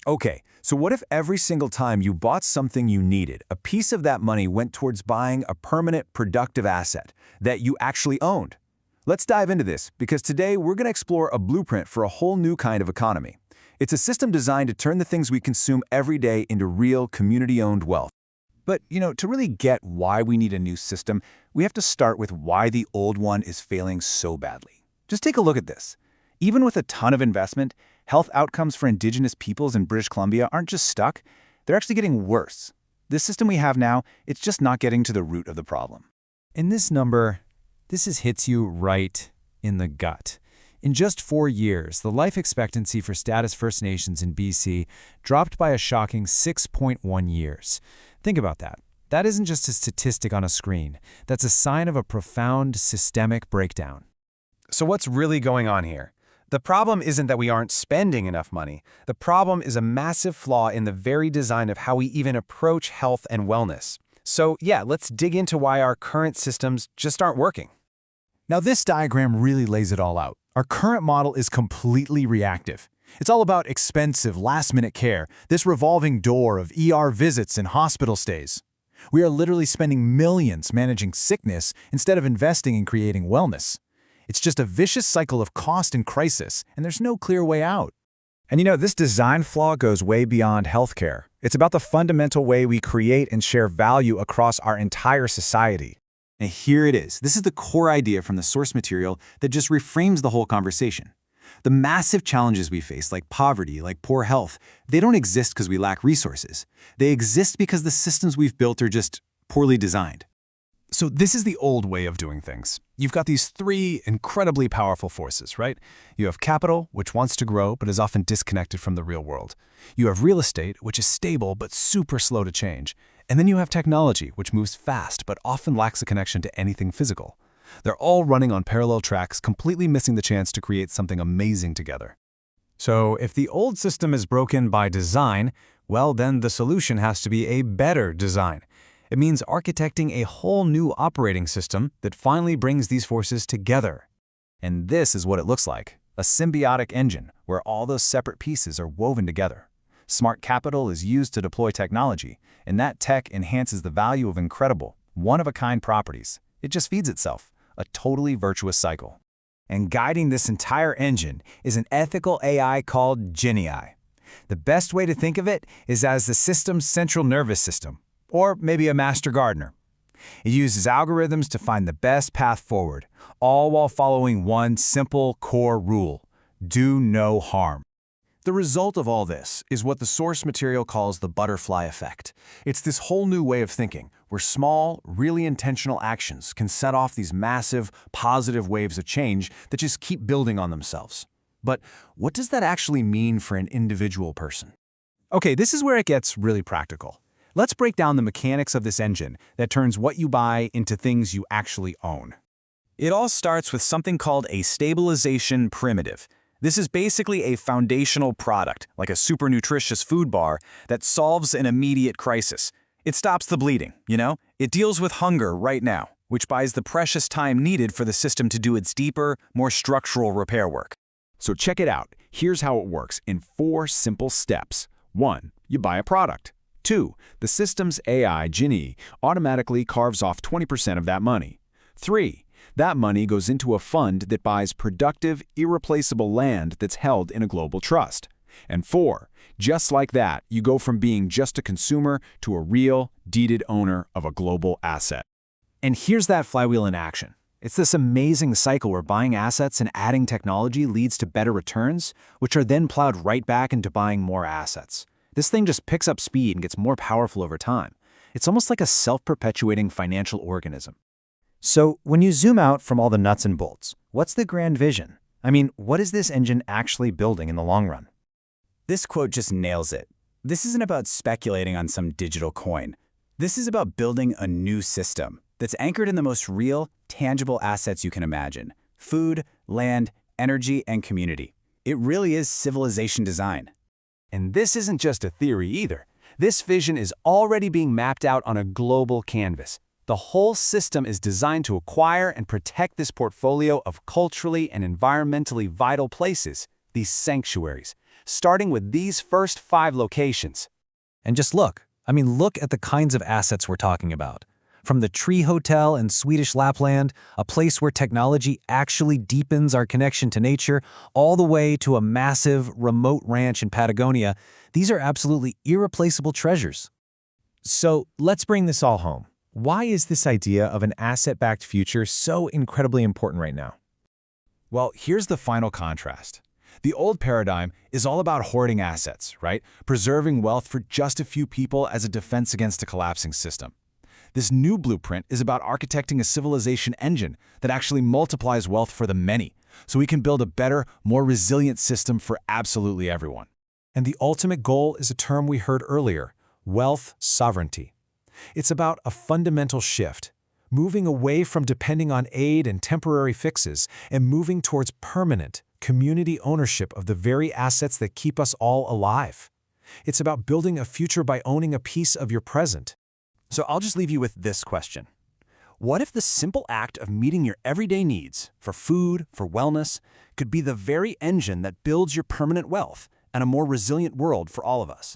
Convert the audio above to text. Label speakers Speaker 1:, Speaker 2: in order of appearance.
Speaker 1: Okay, so what if every single time you bought something you needed, a piece of that money went towards buying a permanent, productive asset that you actually owned? Let's dive into this, because today we're going to explore a blueprint for a whole new kind of economy. It's a system designed to turn the things we consume every day into real, community-owned wealth. But, to really get why we need a new system, we have to start with why the old one is failing so badly. Just take a look at this. Even with a ton of investment, health outcomes for indigenous peoples in British Columbia aren't just stuck, they're actually getting worse. This system we have now, it's just not getting to the root of the problem.
Speaker 2: In this number, this hits you right in the gut. In just 4 years, the life expectancy for status First Nations in BC dropped by a shocking 6.1 years. Think about that. That isn't just a statistic on a screen. That's a sign of a profound systemic breakdown.
Speaker 1: So what's really going on here? The problem isn't that we aren't spending enough money. The problem is a massive flaw in the very design of how we even approach health and wellness. So yeah, let's dig into why our current systems just aren't working.
Speaker 2: Now this diagram really lays it all out. Our current model is completely reactive. It's all about expensive, last-minute care, this revolving door of ER visits and hospital stays. We are literally spending millions managing sickness instead of investing in creating wellness. It's just a vicious cycle of cost and crisis, and there's no clear way out.
Speaker 1: And this design flaw goes way beyond healthcare. It's about the fundamental way we create and share value across our entire society. And here it is. This is the core idea from the source material that just reframes the whole conversation. The massive challenges we face, like poverty, like poor health, they don't exist because we lack resources. They exist because the systems we've built are just poorly designed.
Speaker 2: So this is the old way of doing things. You've got these 3 incredibly powerful forces, right? You have capital, which wants to grow but is often disconnected from the real world. You have real estate, which is stable but super slow to change. And then you have technology, which moves fast but often lacks a connection to anything physical. They're all running on parallel tracks, completely missing the chance to create something amazing together. So if the old system is broken by design, well, then the solution has to be a better design. It means architecting a whole new operating system that finally brings these forces together. And this is what it looks like, a symbiotic engine where all those separate pieces are woven together. Smart capital is used to deploy technology, and that tech enhances the value of incredible, one-of-a-kind properties. It just feeds itself, a totally virtuous cycle. And guiding this entire engine is an ethical AI called GenAI. The best way to think of it is as the system's central nervous system, or maybe a master gardener. It uses algorithms to find the best path forward, all while following one simple core rule: do no harm. The result of all this is what the source material calls the butterfly effect. It's this whole new way of thinking, where small, really intentional actions can set off these massive, positive waves of change that just keep building on themselves. But what does that actually mean for an individual person? Okay, this is where it gets really practical. Let's break down the mechanics of this engine that turns what you buy into things you actually own. It all starts with something called a stabilization primitive. This is basically a foundational product, like a super nutritious food bar, that solves an immediate crisis. It stops the bleeding, It deals with hunger right now, which buys the precious time needed for the system to do its deeper, more structural repair work. So check it out. Here's how it works in 4 simple steps. 1. You buy a product. 2. The system's AI, GenAI, automatically carves off 20% of that money. 3. That money goes into a fund that buys productive, irreplaceable land that's held in a global trust. And 4. Just like that, you go from being just a consumer to a real, deeded owner of a global asset. And here's that flywheel in action. It's this amazing cycle where buying assets and adding technology leads to better returns, which are then plowed right back into buying more assets. This thing just picks up speed and gets more powerful over time. It's almost like a self-perpetuating financial organism. So when you zoom out from all the nuts and bolts, what's the grand vision? I mean, what is this engine actually building in the long run?
Speaker 3: This quote just nails it. This isn't about speculating on some digital coin. This is about building a new system that's anchored in the most real, tangible assets you can imagine: food, land, energy, and community. It really is civilization design.
Speaker 1: And this isn't just a theory either. This vision is already being mapped out on a global canvas. The whole system is designed to acquire and protect this portfolio of culturally and environmentally vital places, these sanctuaries. starting with these first 5 locations.
Speaker 2: And just look. Look at the kinds of assets we're talking about. From the Tree Hotel in Swedish Lapland, a place where technology actually deepens our connection to nature, all the way to a massive, remote ranch in Patagonia, these are absolutely irreplaceable treasures.
Speaker 4: So let's bring this all home. Why is this idea of an asset-backed future so incredibly important right now?
Speaker 2: Well, here's the final contrast. The old paradigm is all about hoarding assets, right? Preserving wealth for just a few people as a defense against a collapsing system. This new blueprint is about architecting a civilization engine that actually multiplies wealth for the many, so we can build a better, more resilient system for absolutely everyone.
Speaker 1: And the ultimate goal is a term we heard earlier, wealth sovereignty. It's about a fundamental shift, moving away from depending on aid and temporary fixes and moving towards permanent, community ownership of the very assets that keep us all alive. It's about building a future by owning a piece of your present. So I'll just leave you with this question. What if the simple act of meeting your everyday needs for food, for wellness, could be the very engine that builds your permanent wealth and a more resilient world for all of us?